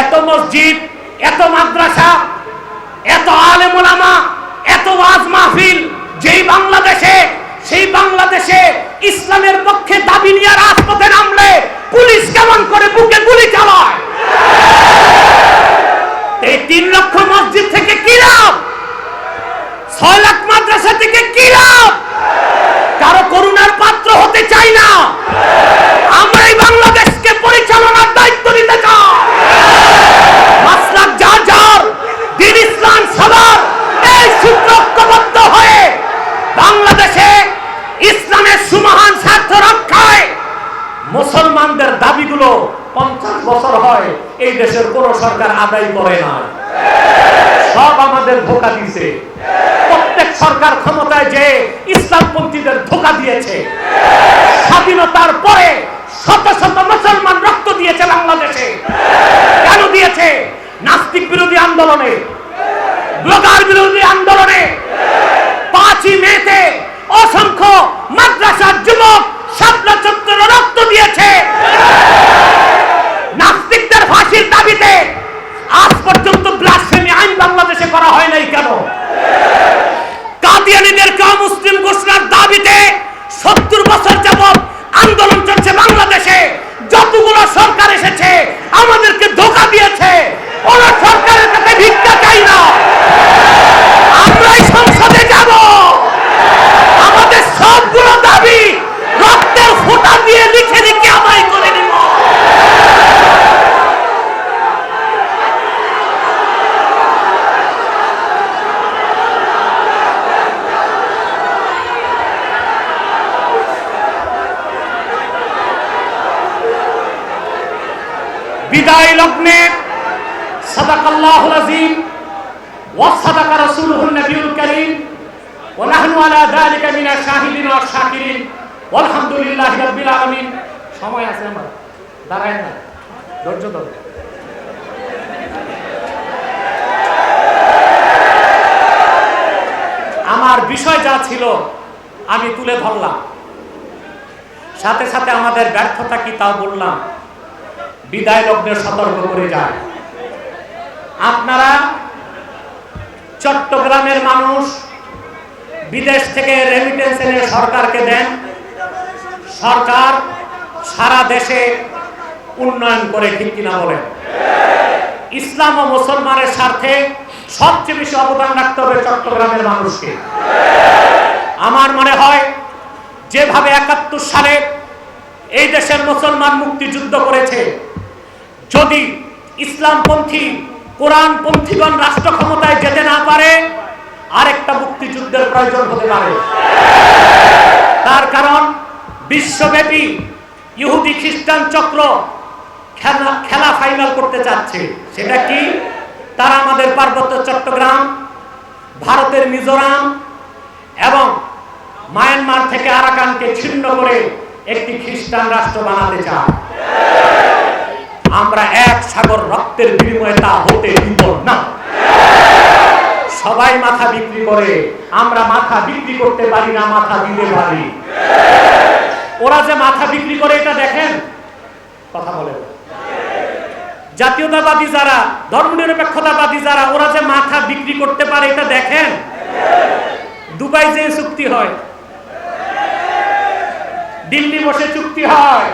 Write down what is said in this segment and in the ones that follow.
এত মসজিদ, এত মাদ্রাসা, এত আলেম ওলামা, এত ওয়াজ মাহফিল যেই বাংলাদেশে, সেই বাংলাদেশে ইসলামের পক্ষে দাবি নিয়ে রাজপথে নামলে পুলিশ কেমন করে বুকে গুলি চালায়? এই 3 লক্ষ মসজিদ থেকে কি লাভ? 6 লাখ মাদ্রাসা থেকে কি লাভ? কারো করুণার পাত্র হতে চাই না। আমরা এই বাংলাদেশকে পরিচালনার দায়িত্ব নিতে চাই। মাসলাক যার যার, দ্বীন ইসলাম সবার, এই সূত্র ঐক্যবদ্ধ হয়ে বাংলাদেশে ইসলামের সুমহান স্বার্থ রক্ষায় মুসলমানদের দাবিগুলো 50 বছর হয় এই দেশের কোন সরকার আদায় করে না। সব আমাদের ধোঁকা দিয়েছে। প্রত্যেক সরকার ক্ষমতায় যে ইসলামপন্থীদের ধোঁকা দিয়েছে। স্বাধীনতার পরে শত শত মুসলমান রক্ত দিয়েছে বাংলাদেশে। কেন দিয়েছে? নাস্তিক বিরোধী আন্দোলনে, ব্লগার বিরোধী আন্দোলনে, 5ই মেতে অসংখ্য মাদ্রাসার যুবক শাপলা চত্বরে রক্ত দিয়েছে। নাস্তিকদের ফাঁসির দাবিতে আজ পর্যন্ত ব্লাসফেমি আইন বাংলাদেশে করা হয় নাই কেন? কাদিয়ানীদেরকে অমুসলিম ঘোষণার দাবিতে 70 বছর যাবত আন্দোলন চলছে বাংলাদেশে। যতগুলো সরকার এসেছে আমাদেরকে ধোঁকা দিয়েছে। কোন সরকারের কাছে ভিক্ষা চাই না। আমরাই সংসদে যাব। আমাদের সবগুলো দাবি রক্তের ফোঁটা দিয়ে লিখে লিখে আদায় করে নিব। বিদায় লগ্নে সাদাকাল্লাহুল আযীম ওয়া সাদাকা রাসূলুহুন নবিয়ুল কারীম ওয়া নাহনু আলা যালিকা মিনাশ শাহিদিন ওয়াশ শাকিরিন আলহামদুলিল্লাহি রাব্বিল আলামিন। সময় আছে আমার, দাঁড়ায় না, ধৈর্য ধরো। আমার বিষয় যা ছিল আমি তুলে ধরলাম, সাথে সাথে আমাদের ব্যর্থতা কি তাও বললাম। বিদায় লগ্নে সতর্ক করে যায়। আপনারা চট্টগ্রামের মানুষ বিদেশ থেকে রেমিটেন্স এনে সরকারকে দেন। সরকার সারা দেশে উন্নয়ন করে, ঠিক কিনা বলেন? ইসলাম ও মুসলমানের স্বার্থে সবচেয়ে বেশি অবদান রাখতে হবে চট্টগ্রামের মানুষকে। আমার মনে হয় যেভাবে 71 সালে এই দেশের মুসলমান মুক্তিযুদ্ধ করেছে, যদি ইসলামপন্থী কোরআনপন্থীগণ রাষ্ট্র ক্ষমতায় যেতে না পারে আরেকটা মুক্তিযুদ্ধের প্রয়োজন হতে পারে। তার কারণ বিশ্বব্যাপী ইহুদি খ্রিস্টান চক্র খেলা ফাইনাল করতে চাচ্ছে। সেটা কি? তারা আমাদের পার্বত্য চট্টগ্রাম, ভারতের মিজোরাম এবং মায়ানমার থেকে আরাকানকে ছিন্ন করে একটি খ্রিস্টান রাষ্ট্র বানাতে চায়। আমরা এক সাগর রক্তের বিনিময়ে তা হতে দিব না। সবাই মাথা বিক্রি করে, আমরা মাথা বিক্রি করতে পারি না, মাথা দিতে পারি। ওরা যে মাথা বিক্রি করে এটা দেখেন। কথা বলে জাতীয়তাবাদী যারা, ধর্মনিরপেক্ষতাবাদী যারা, ওরা যে মাথা বিক্রি করতে পারে এটা দেখেন। দুবাই যে চুক্তি হয়, দিল্লি বসে চুক্তি হয়,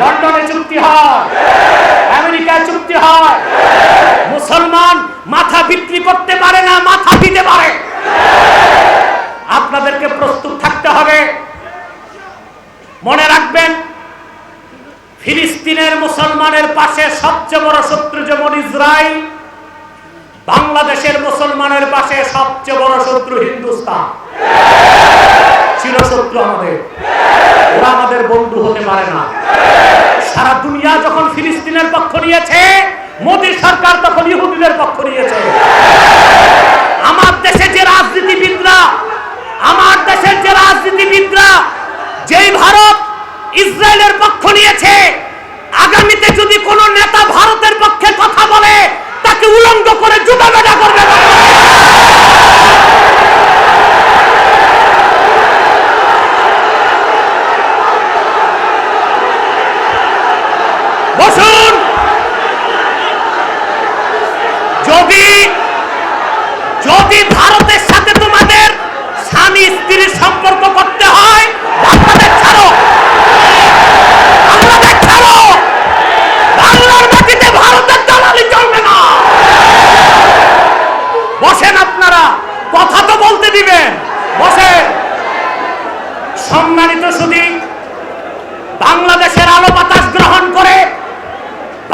লন্ডনে চুক্তি হয়, আমেরিকায় চুক্তি হয়। মুসলমান মাথা বিক্রি করতে পারে না, মাথা দিতে পারে। আপনাদেরকে প্রস্তুত থাকতে হবে। মনে রাখবেন, ফিলিস্তিনের মুসলমানের পাশে সবচেয়ে বড় শত্রু যেমন ইসরায়েল, বাংলাদেশের মুসলমানের পাশে সবচেয়ে বড় শত্রু হিন্দুস্তান। চিরশত্রু আমাদের। ওরা আমাদের বন্ধু হতে পারে না। সারা দুনিয়া যখন ফিলিস্তিনের পক্ষ নিয়েছে, মোদী সরকার তখন ইহুদিদের পক্ষ নিয়েছে। আমার দেশের যে রাজনীতিবিদরা যেই ভারত ইসরায়েলের পক্ষ নিয়েছে, আগামীতে যদি কোন নেতা ভারতের পক্ষে কথা বলে তাকে উলঙ্গ করে জুতা বেঁধা করবে। বসুন, যদি ভারতের সাথে তোমাদের স্বামী স্ত্রীর সম্পর্ক করতে হয়, বাংলাদেশ ছাড়ো, বাংলাদেশ ছাড়ো। বাংলার মাটিতে ভারতের দালালি চলবে না। বসেন, আপনারা কথা তো বলতে দিবেন, বসেন। সম্মানিত সুধী, বাংলাদেশের আলো বাতাস গ্রহণ করে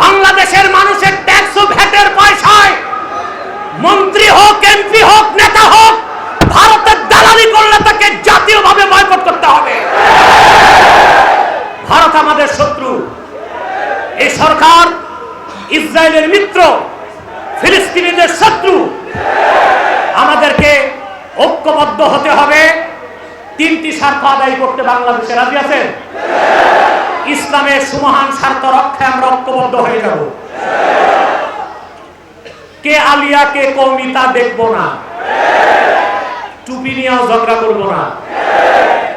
বাংলাদেশের মানুষের ট্যাক্স ও ভ্যাটের পয়সায় মন্ত্রী হোক, এমপি হোক, নেতা হোক, ভারতের দালালি করলে তাকে জাতীয়ভাবে বয়কট করতে হবে। ভারত আমাদের শত্রু। এই সরকার ইসরায়েলের মিত্র, ফিলিস্তিনিদের শত্রু। আমাদেরকে ঐক্যবদ্ধ হতে হবে। তিনটি স্বার্থ আদায় করতে বাংলাদেশে রাজি আছেন? ইসলামের সুমহান স্বার্থ রক্ষায় আমরা ঐক্যবদ্ধ হয়ে যাব। কে আলিয়া কে কওমি তা দেখবো না, টুপি নিয়েও ঝগড়া করবো না।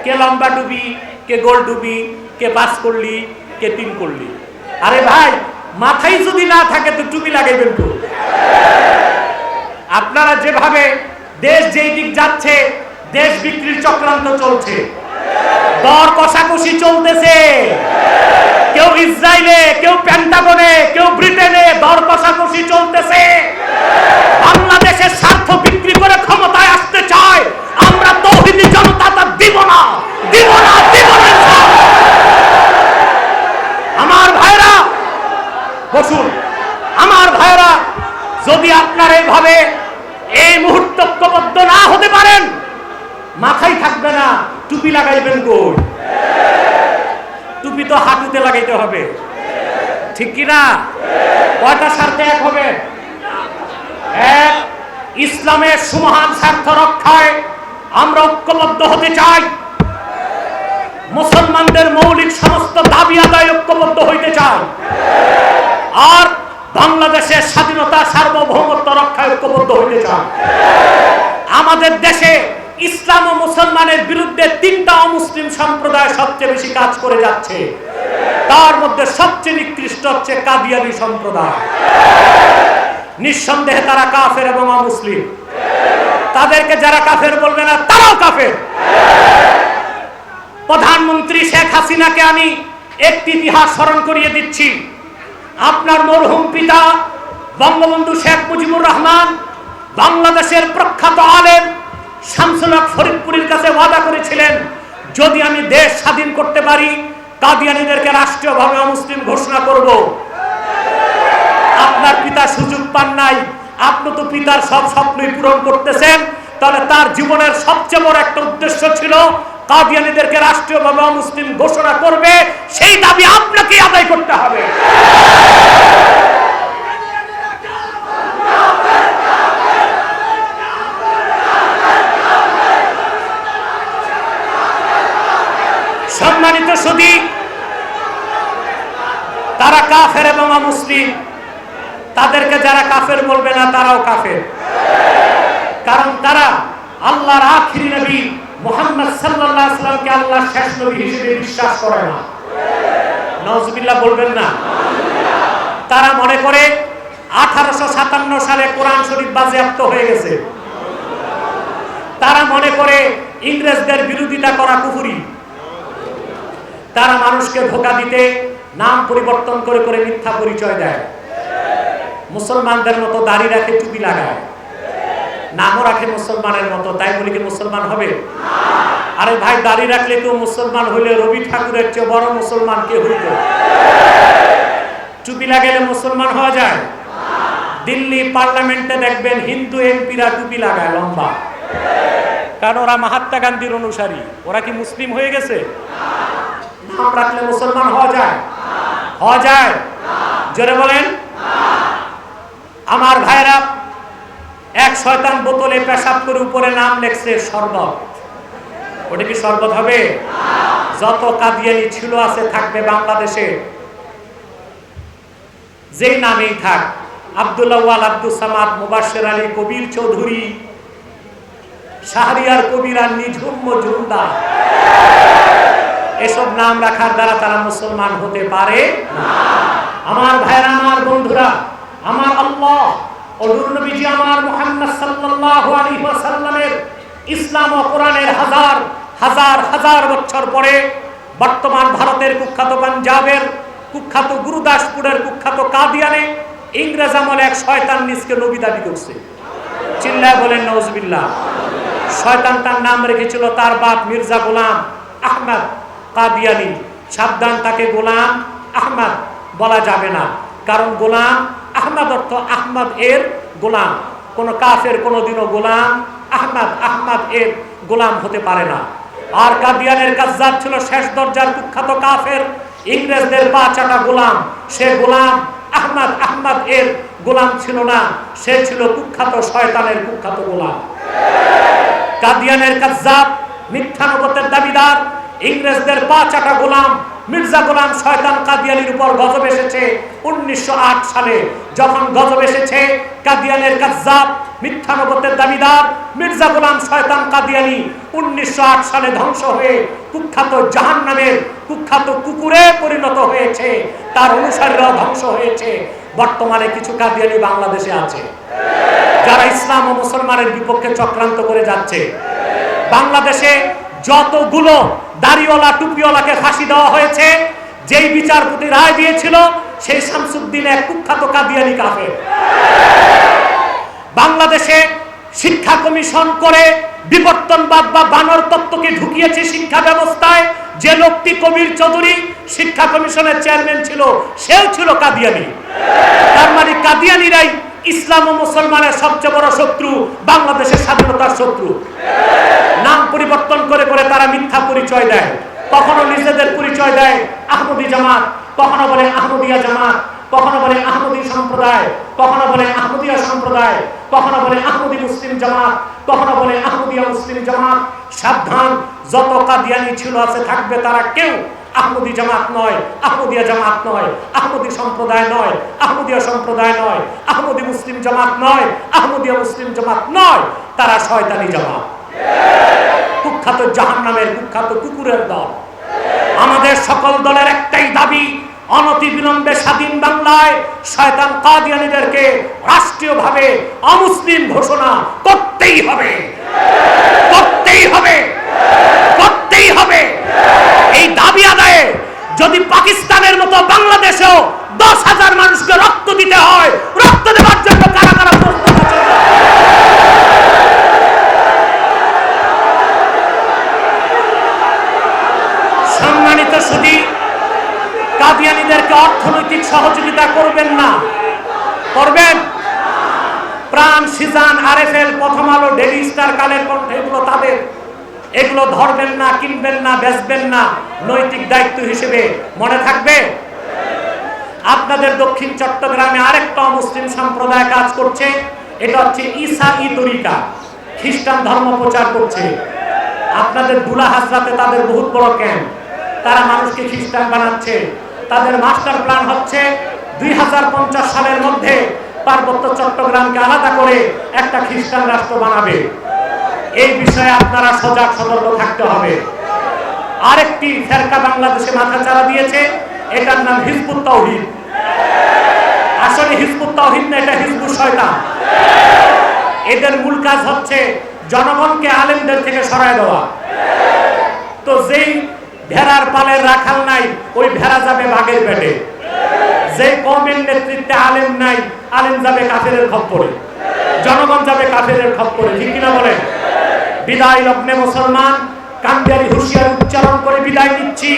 কে লম্বা টুপি, কে গোল টুপি, কে পাস করলি, কে 3 করলি। আরে ভাই, মাথায় যদি না থাকে তো টুপি লাগাইবেন তো। আপনারা যেভাবে দেশ যেই দিক যাচ্ছে, দেশ বিক্রির চক্রান্ত চলছে, দর কষাকষি চলতেছে। কেউ ইসরায়েলে, কেউ পেন্টাগনে, কেউ ব্রিটেনে দর কষাকষি চলতেছে। বাংলাদেশের স্বার্থ বিক্রি করে ক্ষমতায় আসতে চায়। আমরা তৌহিদি জনতা তা দিব না, দিব না, দিব না। আমার ভাইরা বসুন। আমার ভাইরা, যদি আপনারা এইভাবে এই মুহূর্তে ঐক্যবদ্ধ না হতে পারেন, মাথায় থাকবে না, টুপি লাগাইবেন কই? টুপি তো হাঁটুতে লাগাইতে হবে, ঠিক কিনা? কয়টা স্বার্থে এক হবে? এক, ইসলামের সুমহান স্বার্থ রক্ষায় আমরা ঐক্যবদ্ধ হতে চাই। মুসলমানদের মৌলিক সমস্ত দাবি আদায় ঐক্যবদ্ধ হইতে চাই। আর বাংলাদেশের স্বাধীনতা, সার্বভৌমত্ব রক্ষায় ঐক্যবদ্ধ হইতে চাই। আমাদের দেশে ইসলাম ও মুসলমানের বিরুদ্ধে 3টা অমুসলিম সম্প্রদায় সবচেয়ে বেশি কাজ করে যাচ্ছে। তার মধ্যে সবচেয়ে নিকৃষ্ট হচ্ছে কাদিয়ানী সম্প্রদায়। নিঃসন্দেহে তারা কাফের এবং অমুসলিম। তাদেরকে যারা কাফের বলবে না, তারাও কাফের। প্রধানমন্ত্রী শেখ হাসিনাকে আমি একটি ইতিহাস স্মরণ করিয়ে দিচ্ছি। আপনার মরহুম পিতা বঙ্গবন্ধু শেখ মুজিবুর রহমান বাংলাদেশের প্রখ্যাত আলেম শামসুল হক ফরিদপুরের কাছে ওয়াদা করেছিলেন, যদি আমি দেশ স্বাধীন করতে পারি, কাদিয়ানীদেরকে রাষ্ট্রীয়ভাবে অমুসলিম ঘোষণা করব। আপনার পিতা সুযোগ পান নাই। আপনি তো পিতার সব স্বপ্নই পূরণ করতেছেন। তাহলে তার জীবনের সবচেয়ে বড় একটা উদ্দেশ্য ছিল কাদিয়ানীদেরকে রাষ্ট্রীয়ভাবে অমুসলিম ঘোষণা করবে। সেই দাবি আপনাকে আদায় করতে হবে। সম্মানিত সুধী, তারা কাফের এবং অমুসলিম। তাদেরকে যারা কাফের বলবে না, তারাও কাফের। কারণ তারা আল্লাহর আখিরি নবী মুহাম্মদ সাল্লাল্লাহু আলাইহি ওয়াসাল্লামকে আল্লাহর শেষ নবী হিসেবে বিশ্বাস করে না। নাউজুবিল্লাহ বলবেন না। তারা মনে করে 1857 সালে কোরআন শরীফ বাজেয়াপ্ত হয়ে গেছে। তারা মনে করে ইংরেজদের বিরোধিতা করা কুফরি। তারা মানুষকে ধোঁকা দিতে নাম পরিবর্তন করে করে মিথ্যা পরিচয় দেয়। মুসলমানদের মতো দাড়ি রাখে, টুপি লাগায়, নামও রাখে মুসলমানের মতো। তাই বলি কি মুসলমান হবে? আরে ভাই, দাড়ি রাখলে কেউ মুসলমান হইলে রবি ঠাকুরের চেয়ে বড় মুসলমান কে হইত? টুপি লাগাইলে মুসলমান হওয়া যায়? দিল্লি পার্লামেন্টে দেখবেন হিন্দু এমপিরা টুপি লাগায় লম্বা, কারণ ওরা মহাত্মা গান্ধীর অনুসারী। ওরা কি মুসলিম হয়ে গেছে? নাম রাখলে মুসলমান হওয়া যায়? হওয়া যায়? জোরে বলেন। আমার ভাইরা, এক শয়তান বোতলে পেশাব করে উপরে নাম লেখছে শরবত। ওটা কি শরবত হবে? যত কাদিয়ানি ছিল আছে থাকবে বাংলাদেশে, যেই নামেই থাক, আব্দুল্লাহ ওয়াল, আব্দুল সামাদ, মুবাশশির আলী, কবির চৌধুরী, শাহরিয়ার কবির আর নিঝুম মজুমদার, এসব নাম রাখার দ্বারা তারা মুসলমান হতে পারে না। আমার ভাইরা, আমার বন্ধুরা, আমার আল্লাহ অনুর নবীজি আমার মুহাম্মদ সাল্লাল্লাহু আলাইহি ওয়াসাল্লামের ইসলাম ও কোরআনের হাজার হাজার হাজার বছর পরে বর্তমান ভারতের কুখ্যাত পাঞ্জাবের কুখ্যাত গুরুদাসপুরের কুখ্যাত কাদিয়ানে ইংরেজ আমলে এক শয়তান নিজকে নবী দাবি করছে। চিল্লায় বলেন নাউজুবিল্লাহ। শয়তানটার নাম রেখেছিল তার বাপ মির্জা গোলাম আহমদ কাদিয়ানি। সাবধান, তাকে গোলাম আহমদ বলা যাবে না, কারণ গোলাম আহমদ অর্থ আহমদ এর গোলাম। কোন কাফের কোনদিনও গোলাম আহমদ এর গোলাম হতে পারে না। আর কাদিয়ানের কাজ্জাব ছিল শেষ দরজার কুখ্যাত কাফের, ইংরেজদের পা চাটা গোলাম। সে গোলাম আহমদ এর গোলাম ছিল না, সে ছিল কুখ্যাত শয়তানের কুখ্যাত গোলাম। কাদিয়ানের কাজ্জাব, মিথ্যা নবুয়তের দাবিদার, ইংরেজদের পা চাটা গোলাম মির্জা গোলাম শয়তান কাদিয়ানির উপর গজব এসেছে 1908 সালে। যখন গজব এসেছে, কাদিয়ানের কাজ্জাব, মিথ্যা নবুয়তের দাবিদার মির্জা গোলাম শয়তান কাদিয়ানি 1908 সালে ধ্বংস হয়ে কুখ্যাত জাহান্নামের কুখ্যাত কুকুরে পরিণত হয়েছে। তার অনুসারীরাও ধ্বংস হয়েছে। বর্তমানে কিছু কাদিয়ানি বাংলাদেশে আছে যারা ইসলাম ও মুসলমানের বিপক্ষে চক্রান্ত করে যাচ্ছে। বাংলাদেশে যতগুলো দাড়িওয়ালা টুপিওয়ালাকে ফাঁসি দেওয়া হয়েছে, যেই বিচারপতি রায় দিয়েছিল সেই শামসুদ্দিন এক কুখ্যাত কাদিয়ানি কাফের। বাংলাদেশে শিক্ষা কমিশন করে বিবর্তনবাদ বা বানর তত্ত্বকে ঢুকিয়েছে শিক্ষা ব্যবস্থায়। যে লোকটি কবির চৌধুরী শিক্ষা কমিশনের চেয়ারম্যান ছিল, সেও ছিল কাদিয়ানি। তার মানে কাদিয়ানিরাই ইসলাম ও মুসলমানের সবচেয়ে বড় শত্রু, বাংলাদেশের স্বাধীনতার শত্রু। নাম পরিবর্তন করে করে তারা মিথ্যা পরিচয় দেয়। কখনো নিজেদের পরিচয় দেয় আহমদী জামাত, কখনো বলে আহমদিয়া জামাত, কখনো বলে আহমদী সম্প্রদায়, কখনো বলে আহমদিয়া সম্প্রদায়, কখনো বলে আহমদী মুসলিম জামাত, কখনো বলে আহমদিয়া মুসলিম জামাত। সাবধান, যত কাদিয়ানি ছিল আছে থাকবে, তারা কেউ আহমদী জামাত নয়, আহমদিয়া জামাত নয়, আহমদী সম্প্রদায় নয়, আহমদিয়া সম্প্রদায় নয়, আহমদী মুসলিম জামাত নয়, আহমদিয়া মুসলিম জামাত নয়, তারা শয়তানি জামাত, কুখ্যাত জাহান্নামের কুখ্যাত কুকুরের দল। আমাদের সকল দলের একটাই দাবি, অনতি বিলম্বে স্বাধীন বাংলায় শয়তান কাদিয়ানীদেরকে রাষ্ট্রীয়ভাবে অমুসলিম ঘোষণা করতেই হবে, করতেই হবে, করতেই হবে। এই দাবি আদায়ে যদি পাকিস্তানের মতো বাংলাদেশেও 10,000 মানুষকে রক্ত দিতে হয়, রক্ত দেওয়ার জন্য কারা কারা প্রস্তুত আছে? সম্মানিত সুধী, কাদিয়ানীদেরকে অর্থনৈতিক সহযোগিতা করবেন না, করবেন? প্রাণ, সিজান, আরএফএল, প্রথম আলো, ডেইলি স্টার, কালের কণ্ঠ, এগুলো তাদের। এগুলো ধরবেন না, কিনবেন না, বেচবেন না, নৈতিক দায়িত্ব হিসেবে মনে থাকবে। আপনাদের দক্ষিণ চট্টগ্রামে আরেকটা মুসলিম সম্প্রদায় কাজ করছে, এটা হচ্ছে ঈসাই তরিকা, খ্রিস্টান ধর্ম প্রচার করছে। আপনাদের দুলা হাজরাতে তাদের বহুত বড় ক্যাম্প, তারা মানুষকে খ্রিস্টান বানাচ্ছে। তাদের মাস্টার প্ল্যান হচ্ছে 2050 সালের মধ্যে পার্বত্য চট্টগ্রামকে আলাদা করে একটা খ্রিস্টান রাষ্ট্র বানাবে। এই বিষয়ে আপনারা সজাগ সতর্ক থাকতে হবে। আরেকটি ফেরকা বাংলাদেশে মাথাচাড়া দিয়েছে, এটার নাম হিজবুত তাওহীদ। আসলে হিজবুত তাওহীদ না, এটা হিজবুত শয়তান। এদের মূল কাজ হচ্ছে জনগণকে আলেমদের থেকে সরায় দেওয়া। তো যেই ভেড়ার পালের রাখাল নাই, ওই ভেড়া যাবে বাঘের পেটে। যে কওমের নেতৃত্বে আলেম নাই, আলেম যাবে কাফেরের খপ্পরে, জনগণ যাবে কাফেরের খপ্পরে। ঠিক কিনা বলেন? বিদায় লগ্নে মুসলমান, কান্দিয়ারি হুঁশিয়ারি উচ্চারণ করে বিদায় নিচ্ছি।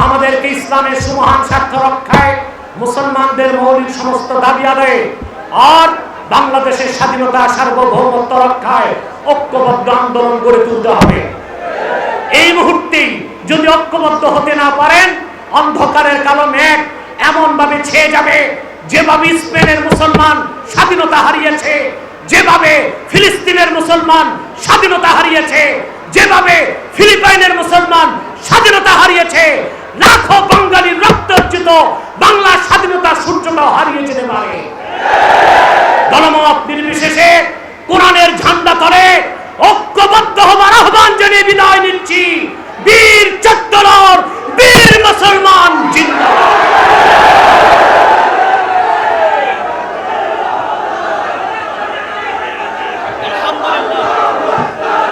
আমাদেরকে ইসলামের সুমহান স্বার্থ রক্ষায়, মুসলমানদের মৌলিক সমস্ত দাবি আদায়ে আর বাংলাদেশের স্বাধীনতা সার্বভৌমত্ব রক্ষায় ঐক্যবদ্ধ আন্দোলন গড়ে তুলতে হবে। এই মুহূর্তেই যদি ঐক্যবদ্ধ হতে না পারেন, অন্ধকারের কালো মেঘ এমন ভাবে ছেয়ে যাবে, যেভাবে স্পেনের মুসলমান স্বাধীনতা হারিয়েছে, যেভাবে ফিলিস্তিনের মুসলমান স্বাধীনতা হারিয়েছে, যেভাবে ফিলিপাইনের মুসলমান স্বাধীনতা হারিয়েছে, লাখো বাঙালির রক্তার্জিত বাংলার স্বাধীনতা সূর্যটাও হারিয়ে যেতে পারে। দলমত নির্বিশেষে কোরআনের ঝান্ডা তলে ঐক্যবদ্ধ হবার আহ্বান জানিয়ে বিদায় নিচ্ছি। বীর চট্টগ্রাম, বীর মুসলমান জিন্দাবাদ।